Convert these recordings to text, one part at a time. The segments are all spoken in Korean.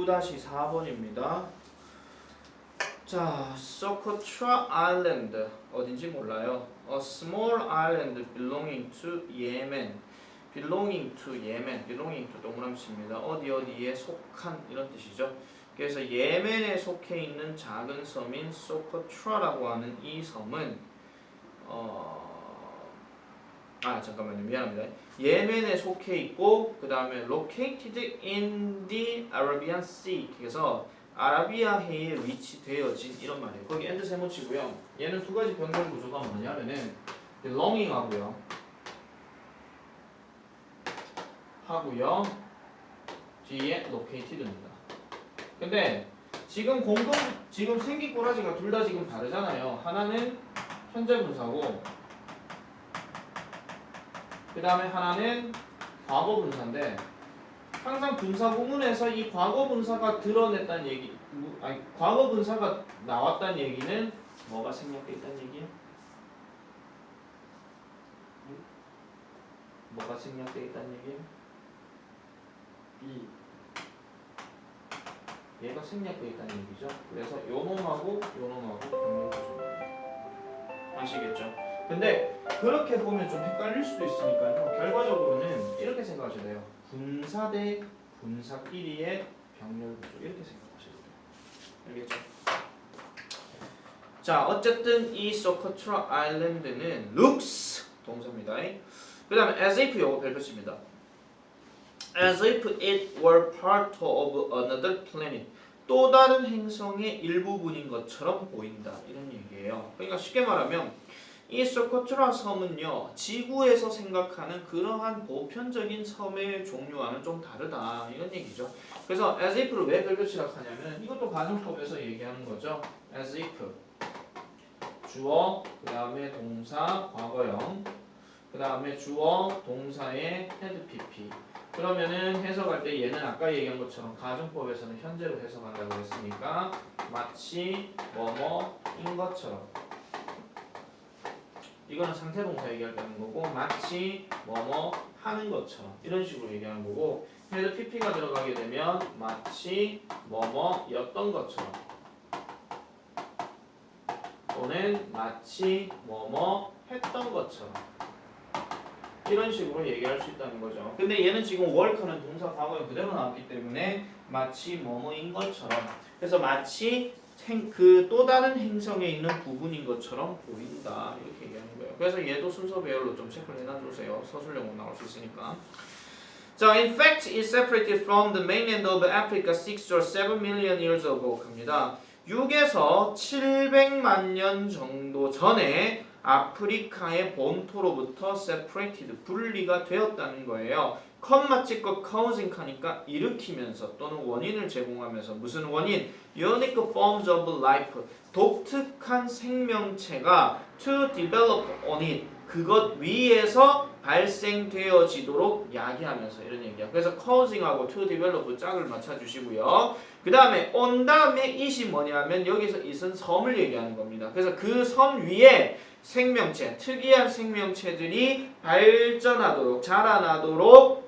2-4번입니다. 자, Socotra Island 어딘지 몰라요. A small island belonging to Yemen. belonging to Yemen. belonging to 동그라미입니다. 어디에 속한 이런 뜻이죠. 그래서 예멘에 속해 있는 작은 섬인 소코트라라고 하는 이 섬은 잠깐만요. 미안합니다. 예멘에 속해 있고 그 다음에 located in the Arabian Sea. 그래서 아라비아해에 위치되어진 이런 말이에요. 거기 and 세모치고요. 얘는 두 가지 병렬 구조가 뭐냐면은 belonging 하고요. 뒤에 located입니다. 근데 지금 생긴 꼬라지가 둘 다 지금 다르잖아요. 하나는 현재 분사고 그 다음에 하나는 과거 분사인데 항상 분사 구문에서 이 과거 분사가 드러냈다는 얘기, 과거 분사가 나왔다는 얘기는 뭐가 생략돼 있다는 얘기예요? 뭐가 생략돼 있다는 얘기예요? 얘가 생략돼 있다는 얘기죠. 그래서 요 놈하고 병렬 구조입니다. 아시겠죠? 근데 그렇게 보면 좀 헷갈릴 수도 있으니까요. 결과적으로는 이렇게 생각하셔야 돼요. 분사 대 분사끼리의 병렬 구조 이렇게 생각하셔야 돼요. 알겠죠? 자, 어쨌든 이 소코트라 아일랜드는 looks 동사입니다. 그 다음에 as if 요거 별표입니다. as if it were part of another planet. 또 다른 행성의 일부분인 것처럼 보인다. 이런 얘기예요. 그러니까 쉽게 말하면 이 소코트라 섬은요, 지구에서 생각하는 그러한 보편적인 섬의 종류와는 좀 다르다 이런 얘기죠. 그래서 as if를 왜 별표치라 하냐면 이것도 가정법에서 얘기하는 거죠. as if 주어, 그 다음에 동사, 과거형, 그 다음에 주어, 동사의 had pp. 그러면은 해석할 때 얘는 아까 얘기한 것처럼 가정법에서는 현재로 해석한다고 했으니까 마치 뭐뭐인 것처럼, 이거는 상태동사 얘기할 때 하는 거고, 마치 뭐뭐 하는 것처럼 이런 식으로 얘기하는 거고, had pp가 들어가게 되면 마치 뭐뭐였던 것처럼 또는 마치 뭐뭐 했던 것처럼 이런 식으로 얘기할 수 있다는 거죠. 근데 얘는 지금 work는 동사 과거에 그대로 나왔기 때문에 마치 뭐뭐인 것처럼, 그래서 마치 그 또 다른 행성에 있는 부분인 것처럼 보인다 이렇게 얘기하는 거예요. 그래서 얘도 순서 배열로 좀 체크를 해놔주세요. 서술형으로 나올 수 있으니까. 자, in fact, it separated from the mainland of Africa 6 or 7 million years ago. 갑니다. 6에서 700만 년 정도 전에 아프리카의 본토로부터 separated, 분리가 되었다는 거예요. 컴마 찍고 causing 하니까 일으키면서 또는 원인을 제공하면서, 무슨 원인? unique forms of life, 독특한 생명체가 to develop on it, 그것 위에서 발생되어지도록 야기하면서 이런 얘기야. 그래서 causing하고 to develop 짝을 맞춰주시고요. 그 다음에 on 다음에 it이 뭐냐면 여기서 it은 섬을 얘기하는 겁니다. 그래서 그 섬 위에 생명체, 특이한 생명체들이 발전하도록, 자라나도록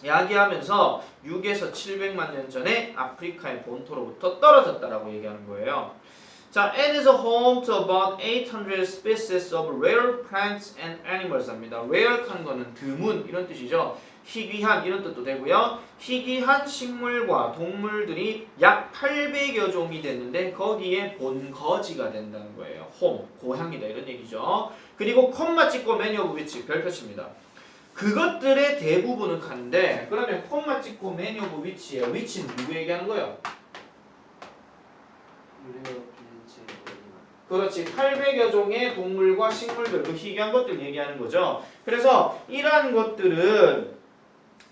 야기하면서 6에서 700만 년 전에 아프리카의 본토로부터 떨어졌다라고 얘기하는 거예요. 자, it is home to about 800 species of rare plants and animals 합니다. rare 하는 거는 드문 이런 뜻이죠. 희귀한 이런 뜻도 되고요. 희귀한 식물과 동물들이 약 800여 종이 되는데 거기에 본거지가 된다는 거예요. home, 고향이다 이런 얘기죠. 그리고 콤마 찍고 many of which 별표치입니다. 그것들의 대부분은 하는데, 그러면 콤마 찍고 many of which의 which는 누구 얘기하는 거예요? 그렇지, 800여 종의 동물과 식물들, 그 희귀한 것들 얘기하는 거죠. 그래서 이러한 것들은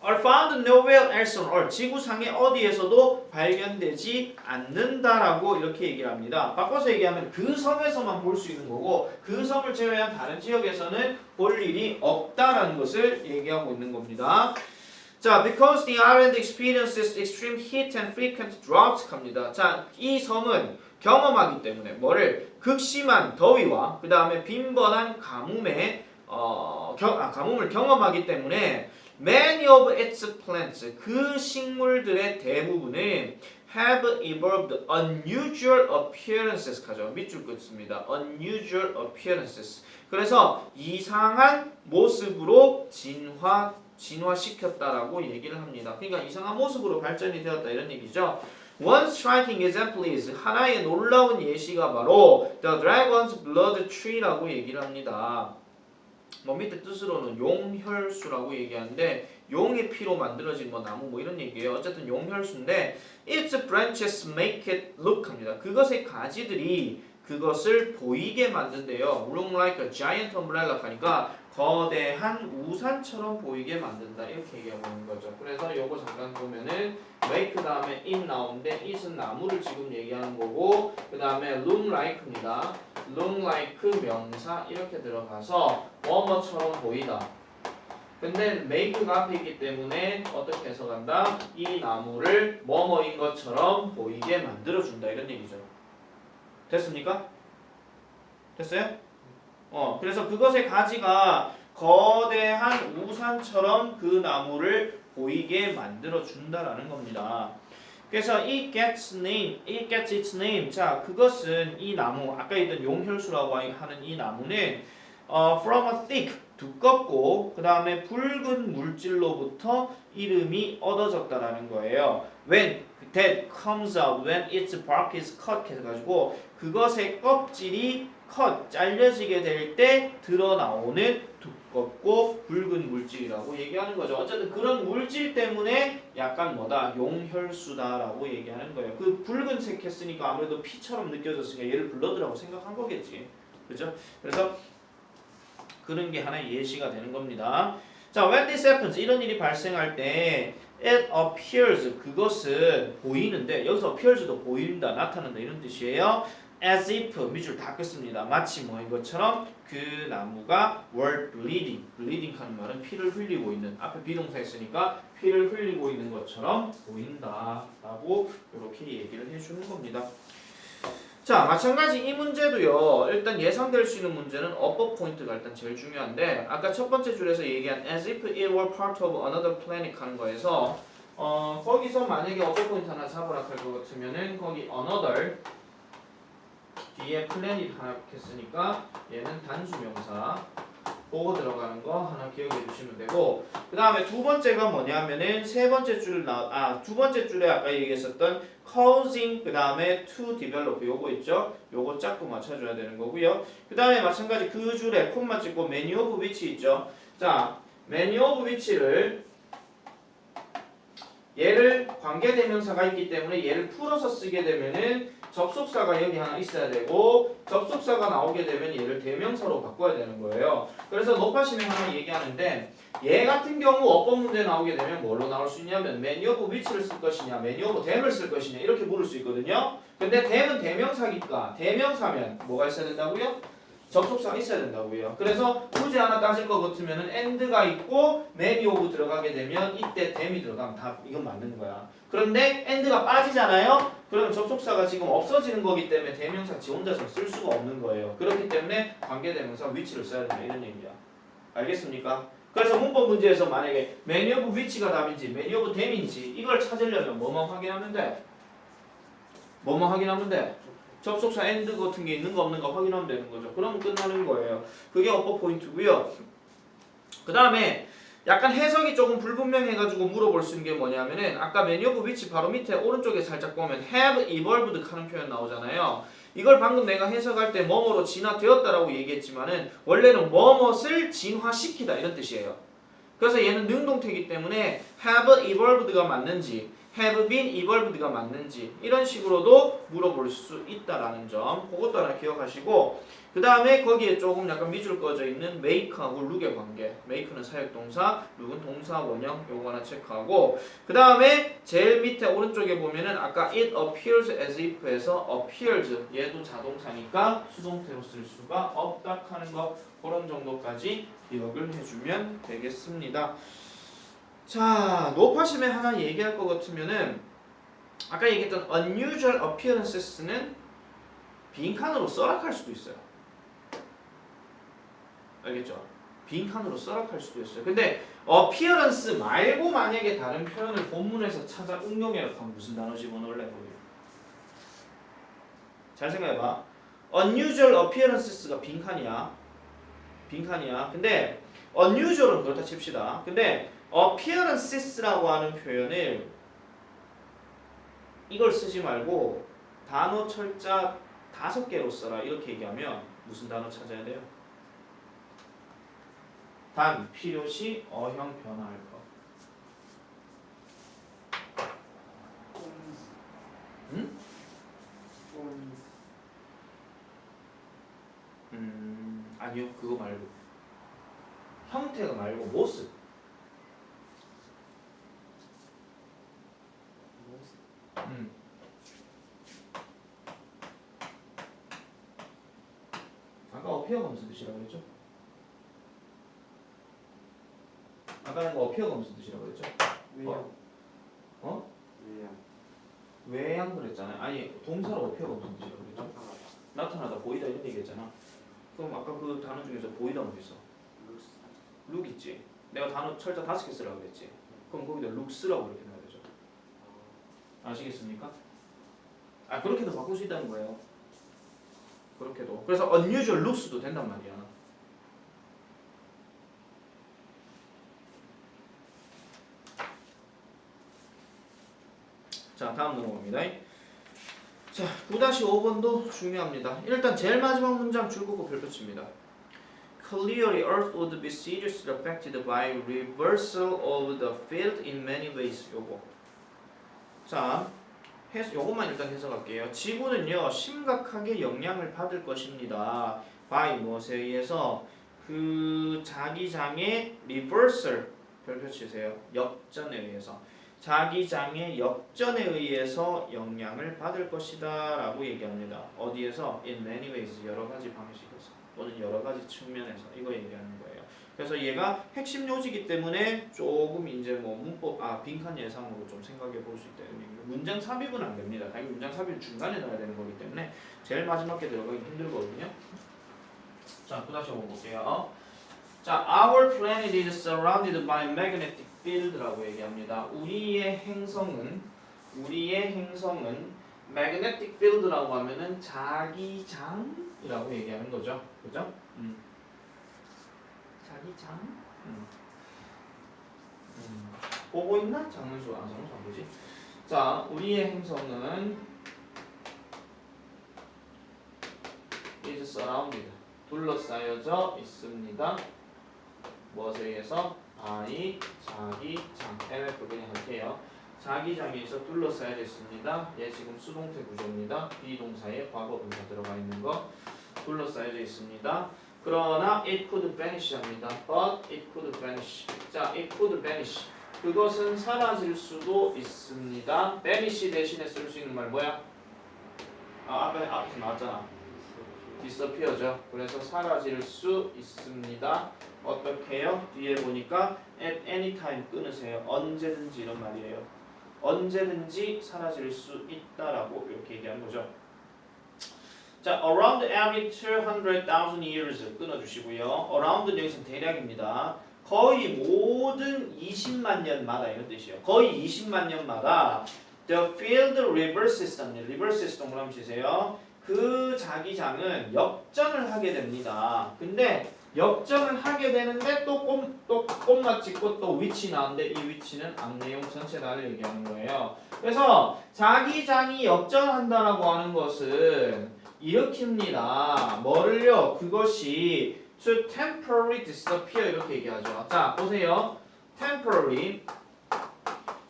are found nowhere else on earth, 지구상의 어디에서도 발견되지 않는다라고 이렇게 얘기를 합니다. 바꿔서 얘기하면 그 섬에서만 볼 수 있는 거고, 그 섬을 제외한 다른 지역에서는 볼 일이 없다라는 것을 얘기하고 있는 겁니다. 자, because the island experiences extreme heat and frequent droughts 합니다. 자, 이 섬은 경험하기 때문에 뭐를? 극심한 더위와 그 다음에 빈번한 가뭄을 경험하기 때문에 Many of its plants, 그 식물들의 대부분은 have evolved unusual appearances 가죠. 밑줄 긋습니다. unusual appearances. 그래서 이상한 모습으로 진화시켰다라고 얘기를 합니다. 그러니까 이상한 모습으로 발전이 되었다 이런 얘기죠. One striking example is 하나의 놀라운 예시가 바로 The Dragon's Blood Tree라고 얘기를 합니다. 뭐 밑에 뜻으로는 용혈수라고 얘기하는데 용의 피로 만들어진 뭐 나무 뭐 이런 얘기예요. 어쨌든 용혈수인데 Its branches make it look 합니다. 그것의 가지들이 그것을 보이게 만든대요. Look like a giant umbrella 하니까 거대한 우산처럼 보이게 만든다 이렇게 얘기하고 있는 거죠. 그래서 요거 잠깐 보면은 make 다음에 in 나오는데 it은 나무를 지금 얘기하는 거고 그 다음에 look like입니다. look like 명사 이렇게 들어가서 뭐뭐처럼 보이다. 근데 make가 앞에 있기 때문에 어떻게 해석한다? 이 나무를 뭐뭐인 것처럼 보이게 만들어준다 이런 얘기죠. 됐습니까? 됐어요? 그래서 그것의 가지가 거대한 우산처럼 그 나무를 보이게 만들어 준다라는 겁니다. 그래서 it gets its name. 자, 그것은 이 나무, 아까 있던 용혈수라고 하는 이 나무는 from a thick, 두껍고 그 다음에 붉은 물질로부터 이름이 얻어졌다라는 거예요. When that comes out, when its bark is cut 해가지고 그것의 껍질이 잘려지게 될 때 드러나오는 두껍고 붉은 물질이라고 얘기하는 거죠. 어쨌든 그런 물질 때문에 약간 뭐다 용혈수다라고 얘기하는 거예요. 그 붉은색 했으니까 아무래도 피처럼 느껴졌으니까 얘를 블러드라고 생각한 거겠지. 그죠? 그래서 그런 게 하나의 예시가 되는 겁니다. 자, when this happens 이런 일이 발생할 때 it appears 그것은 보이는데 여기서 appears도 보인다, 나타난다 이런 뜻이에요. as if 밑줄 다 긋습니다. 마치 뭐인 것처럼 그 나무가 were bleeding. bleeding 하는 말은 피를 흘리고 있는 앞에 비동사 했으니까 피를 흘리고 있는 것처럼 보인다라고 이렇게 얘기를 해주는 겁니다. 자, 마찬가지 이 문제도요. 일단 예상될 수 있는 문제는 어법 포인트가 일단 제일 중요한데 아까 첫 번째 줄에서 얘기한 as if it were part of another planet 하는 거에서 거기서 만약에 어법 포인트 하나 잡으라 할 것 같으면은 거기 another 뒤에 planet 하나 했으니까 얘는 단수명사 보고 들어가는 거 하나 기억해 주시면 되고 그 다음에 두 번째가 뭐냐면은 두 번째 줄에 아까 얘기했었던 causing 그 다음에 to develop 요거 있죠? 요거 짝고 맞춰줘야 되는 거고요. 그 다음에 마찬가지 그 줄에 콤마 찍고 many of which 있죠? 자, many of which를 얘를 관계대명사가 있기 때문에 얘를 풀어서 쓰게 되면은 접속사가 여기 하나 있어야 되고 접속사가 나오게 되면 얘를 대명사로 바꿔야 되는 거예요. 그래서 높아심에 하나 얘기하는데 얘 같은 경우 어법 문제 나오게 되면 뭘로 나올 수 있냐면 many of which를 쓸 것이냐 many of them을 쓸 것이냐 이렇게 물을 수 있거든요. 근데 them은 대명사니까 대명사면 뭐가 있어야 된다고요? 접속사가 있어야 된다고요. 그래서 굳이 하나 따질 것 같으면은 and가 있고 many of 들어가게 되면 이때 them이 들어가면 다 이건 맞는 거야. 그런데 and가 빠지잖아요. 그러면 접속사가 지금 없어지는 거기 때문에 대명사 지 혼자서 쓸 수가 없는 거예요. 그렇기 때문에 관계대명사 which를 써야 된다 이런 얘기야. 알겠습니까? 그래서 문법 문제에서 만약에 many of which가 답인지 many of them인지 이걸 찾으려면 뭐만 확인하면 돼? 뭐만 하면 돼? 접속사 and 같은 게 있는가 없는가 확인하면 되는 거죠. 그러면 끝나는 거예요. 그게 어법 포인트고요. 그 다음에 약간 해석이 조금 불분명해가지고 물어볼 수 있는 게 뭐냐면은 아까 many of which 바로 밑에 오른쪽에 살짝 보면 have evolved 하는 표현 나오잖아요. 이걸 방금 내가 해석할 때 뭐뭐로 진화되었다라고 얘기했지만은 원래는 뭐뭇을 진화시키다 이런 뜻이에요. 그래서 얘는 능동태이기 때문에 have evolved가 맞는지 have been evolved가 맞는지 이런 식으로도 물어볼 수 있다라는 점 그것도 하나 기억하시고 그 다음에 거기에 조금 약간 밑줄 꺼져 있는 make하고 look의 관계 make는 사역동사, look은 동사 원형 요거 하나 체크하고 그 다음에 제일 밑에 오른쪽에 보면은 아까 it appears as if에서 appears 얘도 자동사니까 수동태로 쓸 수가 없다 하는 거 그런 정도까지 기억을 해주면 되겠습니다. 자, 높아심에 하나 얘기할 것 같으면은 아까 얘기했던 unusual appearances는 빈칸으로 써락할 수도 있어요. 알겠죠? 빈칸으로 써락할 수도 있어요. 근데 appearance 말고 만약에 다른 표현을 본문에서 찾아 응용해라 하면 무슨 단어 집어넣을래? 잘 생각해봐. unusual appearances가 빈칸이야. 근데 unusual은 그렇다 칩시다. 근데 appearances라고 하는 표현을 이걸 쓰지 말고 단어 철자 5개로 써라 이렇게 얘기하면 무슨 단어 찾아야 돼요? 단 필요시 어형 변화할 것. 응? 아니요 그거 말고 형태가 말고 모습. 아까 어피어 검수 뜻이라고 그랬죠? 아까 거 어피어 검수 뜻이라고 그랬죠? 외양 그랬잖아요. 아니 동사로 어피어 검수 뜻이라고 그랬죠? 나타나다 보이다 이런 얘기했잖아. 그럼 아까 그 단어 중에서 보이다 뭐 있어? 룩 있지. 내가 단어 철자 5개 쓰라고 그랬지. 그럼 거기다 룩스라고 이렇게 넣어야 되죠. 아시겠습니까? 그렇게도 바꿀 수 있다는 거예요. 그렇게도. 그래서 unusual looks도 된단 말이야. 자, 다음 넘어갑니다. 자, 9-5번도 중요합니다. 일단 제일 마지막 문장 줄 긋고 별표칩니다. Clearly, Earth would be seriously affected by reversal of the field in many ways. 요거. 자, 요것만 일단 해석할게요. 지구는요 심각하게 영향을 받을 것입니다. by 무엇에 의해서? 그 자기장의 reversal 별표 치세요. 역전에 의해서. 자기장의 역전에 의해서 영향을 받을 것이다 라고 얘기합니다. 어디에서? in many ways 여러 가지 방식에서 또는 여러 가지 측면에서 이거 얘기하는 거예요. 그래서 얘가 핵심 요지이기 때문에 조금 이제 뭐 문법 빈칸 예상으로 좀 생각해 볼 수 있다는 얘기입니다. 문장 삽입은 안 됩니다. 당연히 문장 삽입은 중간에 넣어야 되는 거기 때문에 제일 마지막에 들어가기 힘들거든요. 자, 9-5 볼게요. 자, our planet is surrounded by magnetic field라고 얘기합니다. 우리의 행성은 magnetic field라고 하면은 자기장이라고 얘기하는 거죠. 그죠? 자기장. 보고 있나? 장문수 장문수 안 보지? 자, 우리의 행성은 is surrounded 둘러싸여져 있습니다. 무엇에 의해서? 자기장. MF 그냥 할게요. 자기장에 있어 둘러싸여져 있습니다. 얘 지금 수동태 구조입니다. 비동사에 과거 분사 들어가 있는 거 둘러싸여져 있습니다. 그러나 it could vanish 합니다. But it could vanish. 자, it could vanish. 그것은 사라질 수도 있습니다. vanish 대신에 쓸 수 있는 말 뭐야? 앞에서 나왔잖아. disappear죠. 그래서 사라질 수 있습니다. 어떻게 해요? 뒤에 보니까 at any time 끊으세요. 언제든지 이런 말이에요. 언제든지 사라질 수 있다라고 이렇게 얘기하는 거죠. 자, around every 200,000 years 끊어주시고요. around는 여기서 대략입니다. 거의 모든 20만 년마다 이런 뜻이에요. 거의 20만 년마다 the field reverses reverses 동그라미 치세요. 그 자기장은 역전을 하게 됩니다. 근데 역전을 하게 되는데 또 꼼마 찍고 또 위치 나오는데 이 위치는 앞내용 전체 다를 얘기하는 거예요. 그래서 자기장이 역전한다라고 하는 것은 일으킵니다. 뭐를요? 그것이 to temporarily disappear 이렇게 얘기하죠. 자, 보세요. temporary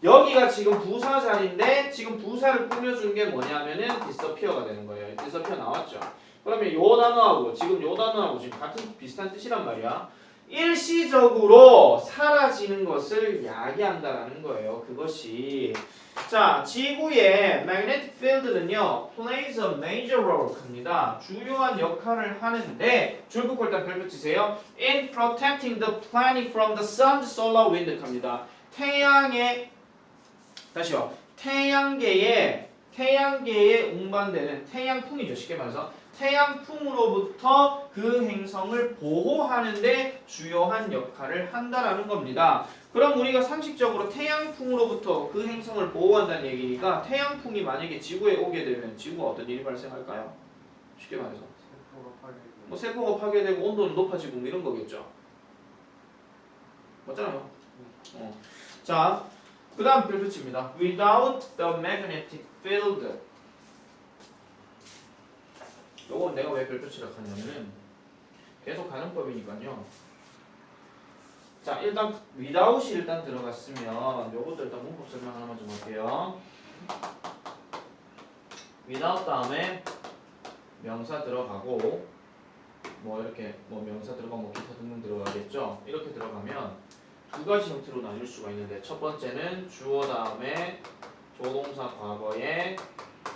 여기가 지금 부사 자리인데 지금 부사를 꾸며준 게 뭐냐면은 disappear가 되는 거예요. disappear 나왔죠. 그러면 요 단어하고 지금 요 단어하고 지금 같은 비슷한 뜻이란 말이야. 일시적으로 사라지는 것을 야기한다라는 거예요. 그것이 자, 지구의 magnetic field는요 plays a major role 합니다. 주요한 역할을 하는데 줄긋고 일단 별표 치세요. in protecting the planet from the sun's solar wind 합니다. 태양의 다시요. 태양계에 운반되는 태양풍이죠. 쉽게 말해서 태양풍으로부터 그 행성을 보호하는데 주요한 역할을 한다라는 겁니다. 그럼 우리가 상식적으로 태양풍으로부터 그 행성을 보호한다는 얘기니까 태양풍이 만약에 지구에 오게 되면 지구가 어떤 일이 발생할까요? 쉽게 말해서 뭐 세포가 파괴되고 온도는 높아지고 뭐 이런 거겠죠. 맞잖아요. 자, 그 다음 별표치입니다. Without the magnetic field. 요건 내가 왜 별표치를 하냐면은 계속 가능법이니까요. 자, 일단 without이 일단 들어갔으면 요것도 일단 문법 설명 하나만 좀 할게요. without 다음에 명사 들어가고 뭐 이렇게 뭐 명사 들어가고 뭐 기타 등등 들어가겠죠. 이렇게 들어가면 두 가지 형태로 나눌 수가 있는데 첫 번째는 주어 다음에 조동사 과거에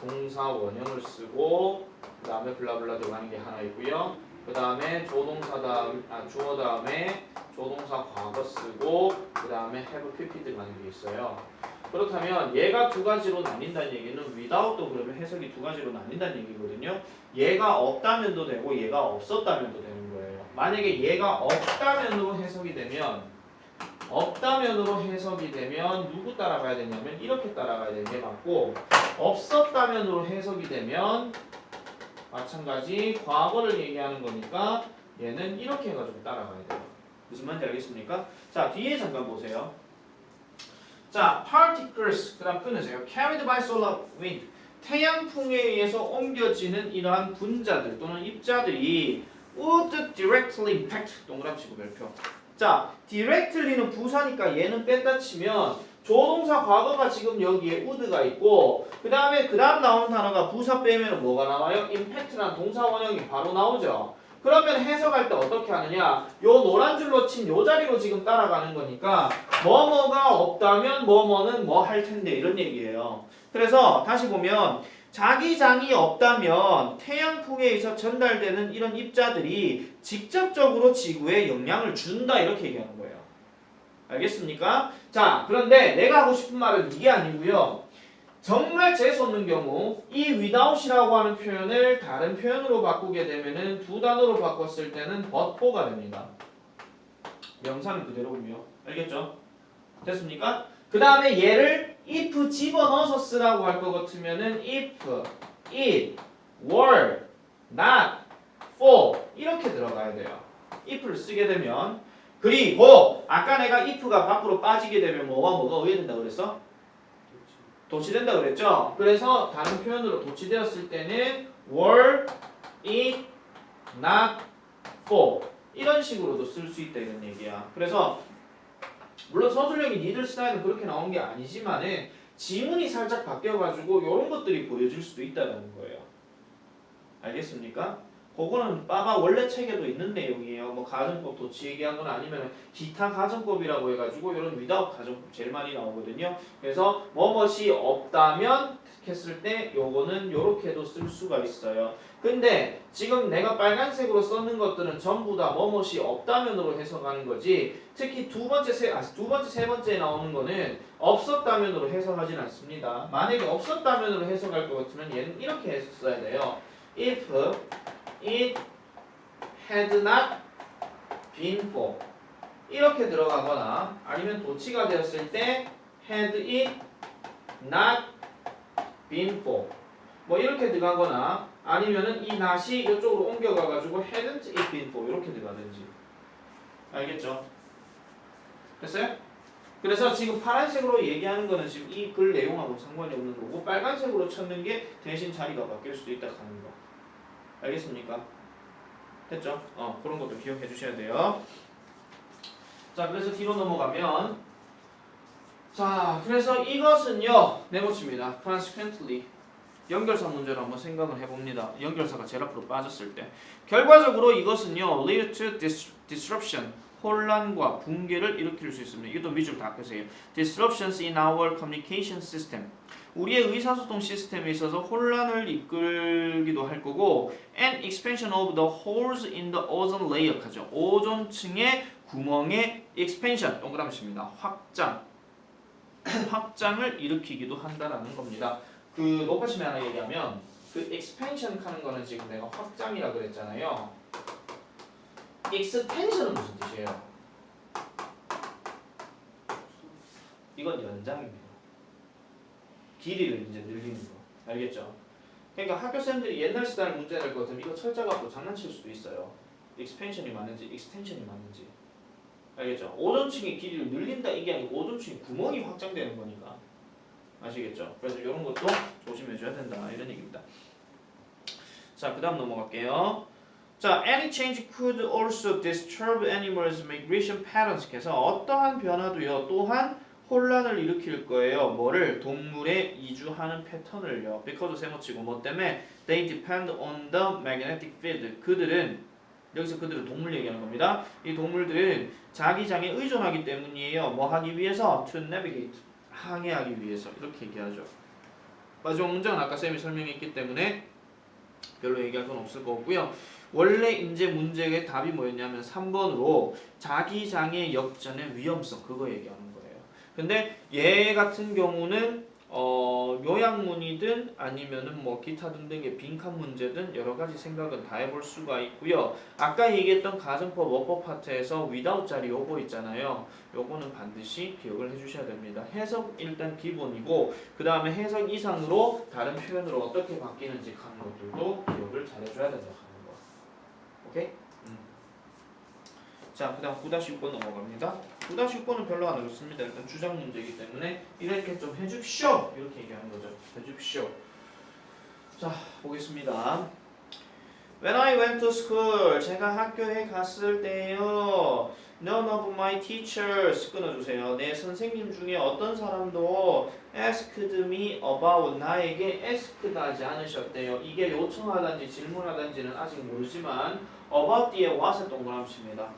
동사 원형을 쓰고 그 다음에 블라블라 들어가는 게 하나 있고요. 그 다음에 조동사 다음 주어 다음에 조동사 과거 쓰고 그 다음에 have pp 들어가는 게 있어요. 그렇다면 얘가 두 가지로 나뉜다는 얘기는 without도 그러면 해석이 두 가지로 나뉜다는 얘기거든요. 얘가 없다면도 되고 얘가 없었다면도 되는 거예요. 만약에 얘가 없다면으로 해석이 되면 누구 따라가야 되냐면 이렇게 따라가야 되는 게 맞고 없었다면으로 해석이 되면 마찬가지 과거를 얘기하는 거니까 얘는 이렇게 해가지고 따라가야 돼요. 무슨 말인지 알겠습니까? 자, 뒤에 잠깐 보세요. 자, particles 그 다음 끊으세요. carried by solar wind 태양풍에 의해서 옮겨지는 이러한 분자들 또는 입자들이 would directly impact 동그라미 치고 별표. 자, directly는 부사니까 얘는 뺀다 치면 조동사 과거가 지금 여기에 would가 있고 그 다음 나오는 단어가 부사 빼면 뭐가 나와요? impact라는 동사 원형이 바로 나오죠. 그러면 해석할 때 어떻게 하느냐? 요 노란 줄로 친 요 자리로 지금 따라가는 거니까 뭐뭐가 없다면 뭐뭐는 뭐 할 텐데 이런 얘기예요. 그래서 다시 보면 자기장이 없다면 태양풍에 의해서 전달되는 이런 입자들이 직접적으로 지구에 영향을 준다 이렇게 얘기하는 거예요. 알겠습니까? 자, 그런데 내가 하고 싶은 말은 이게 아니고요. 정말 재수없는 경우 이 without이라고 하는 표현을 다른 표현으로 바꾸게 되면은 두 단어로 바꿨을 때는 but가 됩니다. 명사는 그대로군요. 알겠죠? 됐습니까? 그 다음에 얘를 if 집어넣어서 쓰라고 할 것 같으면은 if, it, were, not, for 이렇게 들어가야 돼요. if를 쓰게 되면 그리고 아까 내가 if가 밖으로 빠지게 되면 뭐가 의해된다 그랬어? 도치된다 그랬죠? 그래서 다른 표현으로 도치되었을 때는 were, it, not, for 이런 식으로도 쓸 수 있다 이런 얘기야. 그래서 물론 서술형이 니들 스타일은 그렇게 나온 게 아니지만은 지문이 살짝 바뀌어가지고 이런 것들이 보여질 수도 있다는 거예요. 알겠습니까? 그거는 빠가 원래 책에도 있는 내용이에요. 뭐 가정법 도치 얘기한 건 아니면 기타 가정법이라고 해가지고 이런 without 가정법 제일 많이 나오거든요. 그래서 뭐뭇이 없다면 했을 때 요거는 요렇게도 쓸 수가 있어요. 근데 지금 내가 빨간색으로 썼는 것들은 전부 다 뭐뭇이 없다면으로 해석하는 거지. 특히 두 번째, 세 번째에 나오는 거는 없었다면으로 해석하진 않습니다. 만약에 없었다면으로 해석할 것 같으면 얘는 이렇게 했어야 돼요. If it had not been for 이렇게 들어가거나 아니면 도치가 되었을 때 had it not been for 뭐 이렇게 들어가거나 아니면은 이 not이 이쪽으로 옮겨가가지고 hadn't it been for 이렇게 들어가든지. 알겠죠? 됐어요? 그래서 지금 파란색으로 얘기하는 거는 지금 이 글 내용하고 상관이 없는 거고 빨간색으로 쳤는 게 대신 자리가 바뀔 수도 있다 하는 거. 알겠습니까? 됐죠? 그런 것도 기억해 주셔야 돼요. 자, 그래서 뒤로 넘어가면 자, 그래서 이것은요 네모칩니다. consequently 연결사 문제로 한번 생각을 해봅니다. 연결사가 제일 앞으로 빠졌을 때 결과적으로 이것은요 lead to disruption 혼란과 붕괴를 일으킬 수 있습니다. 이것도 밑줄 다 끄세요. disruptions in our communication system 우리의 의사소통 시스템에 있어서 혼란을 이끌기도 할 거고 and expansion of the holes in the ozone layer 하죠. 오존층의 구멍의 expansion 동그라미 칩니다. 확장을 일으키기도 한다라는 겁니다. 그 높아심에 하나 얘기하면 그 expansion 하는 거는 지금 내가 확장이라 그랬잖아요. extension은 무슨 뜻이에요? 이건 연장입니다. 길이를 이제 늘리는 거. 알겠죠? 그러니까 학교생들이 옛날 스타일 문제를 거든 이거 철자 갖고 장난칠 수도 있어요. expansion이 맞는지 extension이 맞는지. 알겠죠? 오존층의 길이를 늘린다 이게 아니고 오존층의 구멍이 확장되는 거니까. 아시겠죠? 그래서 이런 것도 조심해줘야 된다 이런 얘기입니다. 자, 그 다음 넘어갈게요. 자, any change could also disturb animals' migration patterns. 그래서 어떠한 변화도요 또한 혼란을 일으킬 거예요. 뭐를? 동물의 이주하는 패턴을요. because 세모치고 뭐 때문에? They depend on the magnetic field. 그들은 여기서 그들은 동물 얘기하는 겁니다. 이 동물들은 자기장에 의존하기 때문이에요. 뭐 하기 위해서? To navigate. 항해하기 위해서. 이렇게 얘기하죠. 마지막 문장은 아까 쌤이 설명했기 때문에 별로 얘기할 건 없을 거고요. 원래 이제 문제의 답이 뭐였냐면 3번으로 자기장의 역전의 위험성 그거 얘기하는 거예요. 근데 얘 같은 경우는 요약문이든 아니면은 뭐 기타 등등의 빈칸 문제든 여러 가지 생각은 다 해볼 수가 있고요. 아까 얘기했던 가정법 워법 파트에서 without 자리 요거 있잖아요. 요거는 반드시 기억을 해주셔야 됩니다. 해석 일단 기본이고 그 다음에 해석 이상으로 다른 표현으로 어떻게 바뀌는지 하는 것들도 기억을 잘해줘야 된다 하는 거. 오케이? 자, 그 다음 9-6번 넘어갑니다. 9-6번은 별로 안 어렵습니다. 일단 주장 문제이기 때문에 이렇게 좀 해줍쇼! 이렇게 얘기하는 거죠. 해줍쇼. 자, 보겠습니다. When I went to school, 제가 학교에 갔을 때요. None of my teachers, 끊어주세요. 내 선생님 중에 어떤 사람도 asked me about, 나에게 asked 하지 않으셨대요. 이게 요청하든지 질문하든지는 아직 모르지만 about 뒤에 what의 동그라미입니다.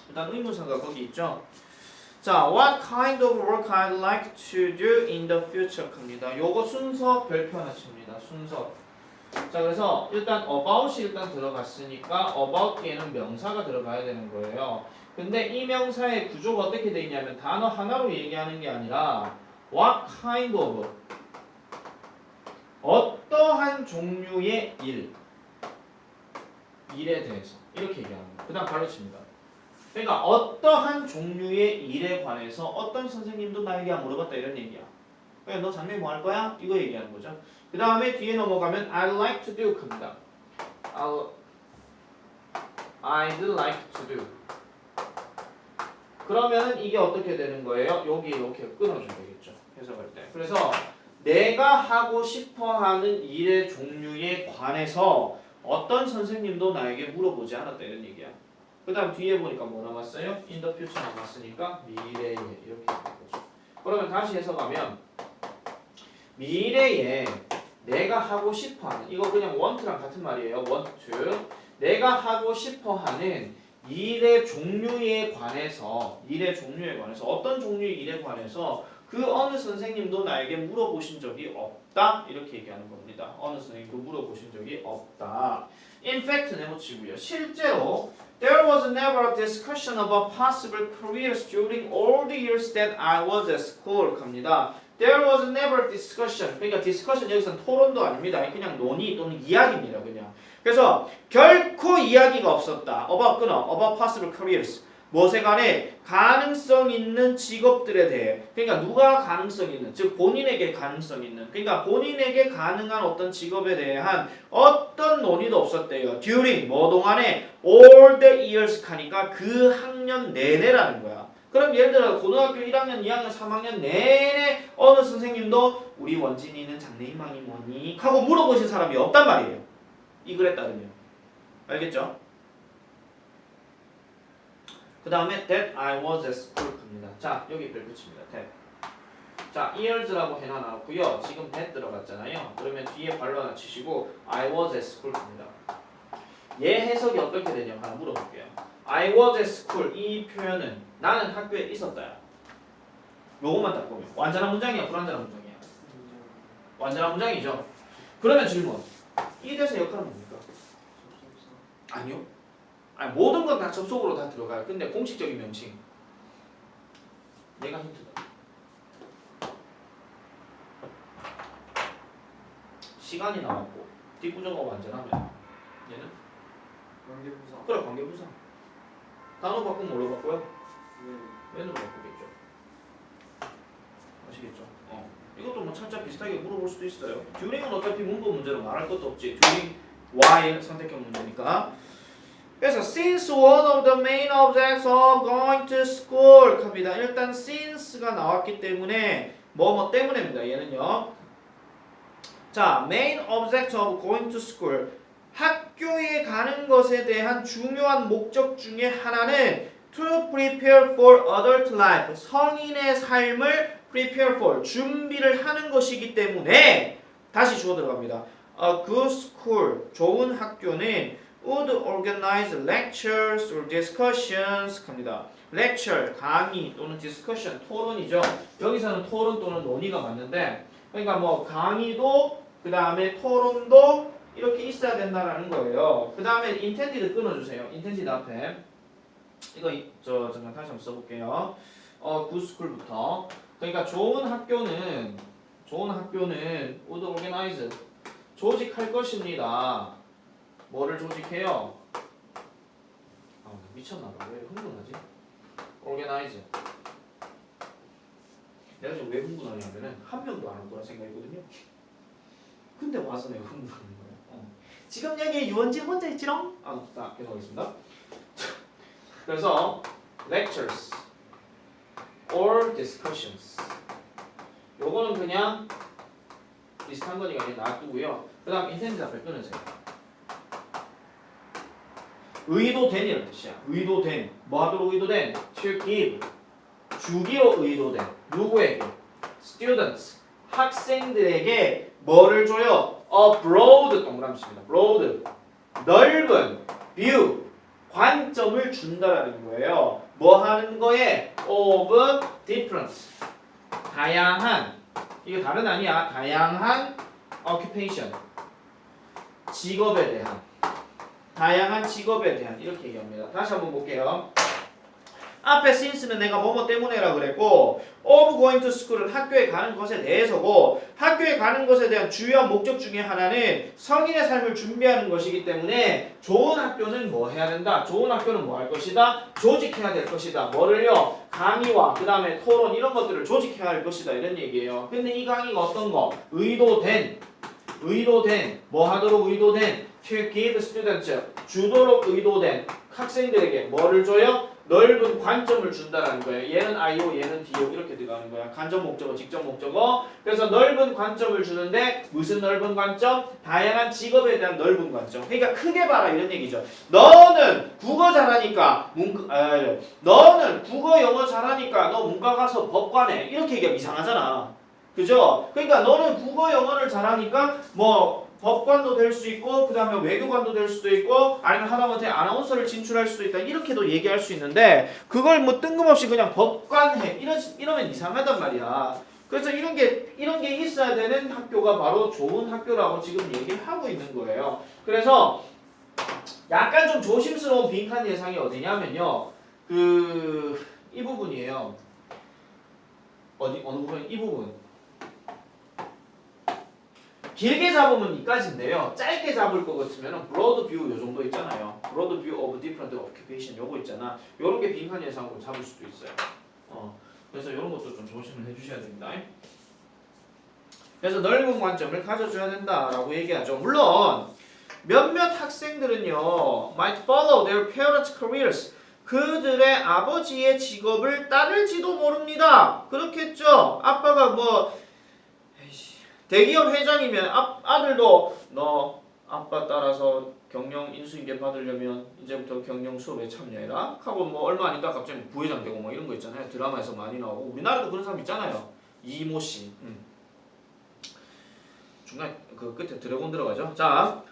일단 의문사가 거기 있죠. 자, what kind of work I'd like to do in the future 합니다. 요거 순서 별표 하나 칩니다. 순서. 자, 그래서 일단 about이 일단 들어갔으니까 about 뒤에는 명사가 들어가야 되는 거예요. 근데 이 명사의 구조가 어떻게 돼 있냐면 단어 하나로 얘기하는 게 아니라 what kind of 어떠한 종류의 일에 대해서 이렇게 얘기하는 거예요. 그 다음 발로 칩니다. 그러니까 어떠한 종류의 일에 관해서 어떤 선생님도 나에게 물어봤다 이런 얘기야. 그러니까 너 장래 뭐 할 거야? 이거 얘기하는 거죠. 그 다음에 뒤에 넘어가면 I'd like to do 합니다. I'd like to do. 그러면 이게 어떻게 되는 거예요? 여기 이렇게 끊어주면 되겠죠. 해석할 때. 그래서 내가 하고 싶어하는 일의 종류에 관해서 어떤 선생님도 나에게 물어보지 않았다 이런 얘기야. 그 다음 뒤에 보니까 뭐 남았어요? In the future 남았으니까 미래에 이렇게 되는 거죠. 그러면 다시 해석하면 미래에 내가 하고 싶어하는 이거 그냥 want랑 같은 말이에요. want to 내가 하고 싶어하는 일의 종류에 관해서 어떤 종류의 일에 관해서 그 어느 선생님도 나에게 물어보신 적이 없다 이렇게 얘기하는 겁니다. 어느 선생님도 물어보신 적이 없다. In fact 내놓치고요. 실제로 There was never a discussion about possible careers during all the years that I was at school. 갑니다. There was never discussion. 그러니까 discussion 여기서는 토론도 아닙니다. 그냥 논의 또는 이야기입니다. 그냥. 그래서 결코 이야기가 없었다. about possible careers. 무엇에 관해 가능성 있는 직업들에 대해. 그러니까 누가 가능성 있는, 즉 본인에게 가능성 있는. 그러니까 본인에게 가능한 어떤 직업에 대한 어떤 논의도 없었대요. During 뭐 동안에 all the years 하니까 그 학년 내내라는 거야. 그럼 예를 들어 고등학교 1학년, 2학년, 3학년 내내 어느 선생님도 우리 원진이는 장래희망이 뭐니? 하고 물어보신 사람이 없단 말이에요. 이 글에 따르면. 알겠죠? 그 다음에 that I was at school 합니다. 자, 여기 별 붙입니다. that. 자, years라고 해놔놨고요. 지금 that 들어갔잖아요. 그러면 뒤에 발로 하나 치시고 I was at school 합니다. 얘 해석이 어떻게 되냐고 하나 물어볼게요. I was at school 이 표현은 나는 학교에 있었다야. 요것만 딱 보면 완전한 문장이야, 불완전한 문장이야? 완전한 문장이죠. 그러면 질문. 이 대사 역할은 뭡니까? 아니요. 아니, 모든 건 다 접속으로 다 들어가요. 근데 공식적인 명칭. 얘가 힌트다. 시간이 나왔고 뒷부정어가 완전하면 얘는 관계부사. 그래 관계부사. 단어 바꾸면 뭘로 바꿔요? 네. when으로 바꾸겠죠. 아시겠죠? 이것도 뭐 살짝 비슷하게 물어볼 수도 있어요. during은 어차피 문법 문제로 말할 것도 없지. during while 선택형 문제니까. 그래서 since one of the main objects of going to school 합니다. 일단 since가 나왔기 때문에 뭐 때문에입니다. 얘는요. 자, main object of going to school. 학교에 가는 것에 대한 중요한 목적 중에 하나는 to prepare for adult life. 성인의 삶을 prepare for. 준비를 하는 것이기 때문에 다시 주어 들어갑니다. A good school. 좋은 학교는 would organize lectures or discussions 합니다. lecture, 강의 또는 discussion, 토론이죠. 여기서는 토론 또는 논의가 맞는데 그러니까 뭐 강의도 그 다음에 토론도 이렇게 있어야 된다라는 거예요. 그 다음에 intended 끊어주세요. intended 앞에 이거 잠깐 다시 한번 써볼게요. good school부터 그러니까 좋은 학교는 would organize 조직할 것입니다. 뭐를 조직해요? 미쳤나봐. 왜 흥분하지? organize. 내가 지금 왜 흥분하냐면은 한 명도 안 올 거라 생각했거든요. 근데 와서 내가 흥분하는 거예요. 지금 여기에 유원지 혼자 있지롱? 자, 계속하겠습니다. 그래서 lectures or discussions. 요거는 그냥 비슷한 거니까 그냥 놔두고요. 그 다음 intended 앞에 끊으세요. 의도된이라는 뜻이야. 의도된. 뭐 하도록 의도된? to give. 주기로 의도된. 누구에게? students. 학생들에게 뭐를 줘요? a broad 동그라미입니다. broad. 넓은 view. 관점을 준다라는 거예요. 뭐 하는 거에? of different. 다양한. 이거 다른 아니야. 다양한 occupation. 직업에 대한. 다양한 직업에 대한 이렇게 얘기합니다. 다시 한번 볼게요. 앞에 since는 내가 뭐뭐 때문에라 그랬고 of going to school은 학교에 가는 것에 대해서고 학교에 가는 것에 대한 주요한 목적 중에 하나는 성인의 삶을 준비하는 것이기 때문에 좋은 학교는 뭐 해야 된다? 좋은 학교는 뭐 할 것이다? 조직해야 될 것이다. 뭐를요? 강의와 그 다음에 토론 이런 것들을 조직해야 할 것이다. 이런 얘기예요. 근데 이 강의가 어떤 거? 의도된 뭐 하도록 의도된 to give students 주도록 의도된 학생들에게 뭐를 줘요? 넓은 관점을 준다라는 거예요. 얘는 IO, 얘는 DO 이렇게 들어가는 거야. 간접 목적어, 직접 목적어. 그래서 넓은 관점을 주는데 무슨 넓은 관점? 다양한 직업에 대한 넓은 관점. 그러니까 크게 봐라 이런 얘기죠. 너는 국어 잘하니까 너는 국어 영어 잘하니까 너 문과 가서 법관해. 이렇게 얘기하면 이상하잖아. 그죠? 그러니까 너는 국어 영어를 잘하니까 뭐 법관도 될 수 있고 그 다음에 외교관도 될 수도 있고 아니면 하다못해 아나운서를 진출할 수도 있다 이렇게도 얘기할 수 있는데 그걸 뭐 뜬금없이 그냥 법관해 이러면 이상하단 말이야. 그래서 이런 게 있어야 되는 학교가 바로 좋은 학교라고 지금 얘기를 하고 있는 거예요. 그래서 약간 좀 조심스러운 빈칸 예상이 어디냐면요. 이 부분이에요. 어느 부분? 이 부분. 길게 잡으면 이까지인데요. 짧게 잡을 것 같으면 broad view 요 정도 있잖아요. broad view of different occupation 요거 있잖아. 요런 게 빈칸 예상으로 잡을 수도 있어요. 그래서 요런 것도 좀 조심을 해주셔야 됩니다. 그래서 넓은 관점을 가져줘야 된다라고 얘기하죠. 물론 몇몇 학생들은요 might follow their parents' careers 그들의 아버지의 직업을 따를지도 모릅니다. 그렇겠죠. 아빠가 뭐 대기업 회장이면 아들도 너 아빠 따라서 경영 인수인계 받으려면 이제부터 경영 수업에 참여해라 하고 뭐 얼마 안 있다 갑자기 부회장 되고 뭐 이런 거 있잖아요. 드라마에서 많이 나오고 우리나라도 그런 사람 있잖아요. 이모 씨. 중간에 그 끝에 드래곤 들어가죠. 자,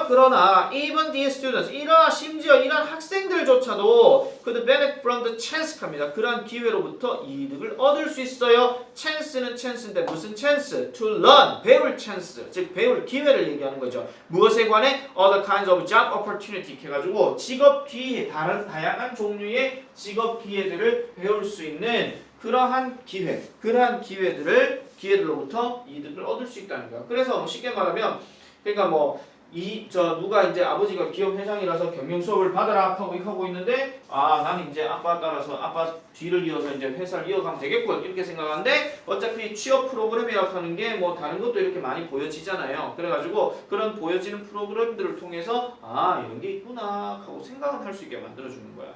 그러나 even these students 심지어 이런 학생들조차도 could benefit from the chance 합니다. 그러한 기회로부터 이득을 얻을 수 있어요. chance는 chance인데 무슨 chance? to learn 배울 chance 즉 배울 기회를 얘기하는 거죠. 무엇에 관해? other kinds of job opportunity 해가지고 직업 기회 다양한 종류의 직업 기회들을 배울 수 있는 그러한 기회들을 기회들로부터 이득을 얻을 수 있다는 거야. 그래서 쉽게 말하면 그러니까 뭐 누가 이제 아버지가 기업 회장이라서 경영 수업을 받아라 하고 있는데 나는 이제 아빠 따라서 아빠 뒤를 이어서 이제 회사를 이어가면 되겠군 이렇게 생각하는데 어차피 취업 프로그램이라고 하는 게 뭐 다른 것도 이렇게 많이 보여지잖아요. 그래가지고 그런 보여지는 프로그램들을 통해서 이런 게 있구나 하고 생각은 할 수 있게 만들어주는 거야.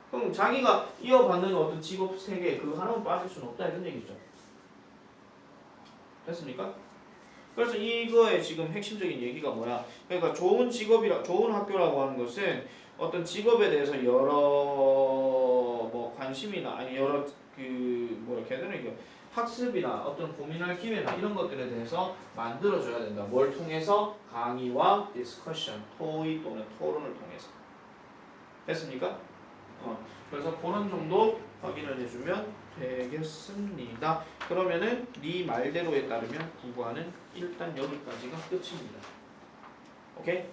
그럼 자기가 이어받는 어떤 직업 세계 그 하나만 빠질 수는 없다 이런 얘기죠. 됐습니까? 그래서 이거의 지금 핵심적인 얘기가 뭐야? 그러니까 좋은 학교라고 하는 것은 어떤 직업에 대해서 여러 뭐 관심이나 아니 여러 뭐랄까 해야 되나 이게 학습이나 어떤 고민할 기회나 이런 것들에 대해서 만들어줘야 된다. 뭘 통해서? 강의와 디스커션, 토의 또는 토론을 통해서. 됐습니까? 그래서 그런 정도 확인을 해주면 되겠습니다. 그러면은 네 말대로에 따르면 국어는 일단 여기까지가 끝입니다. 오케이?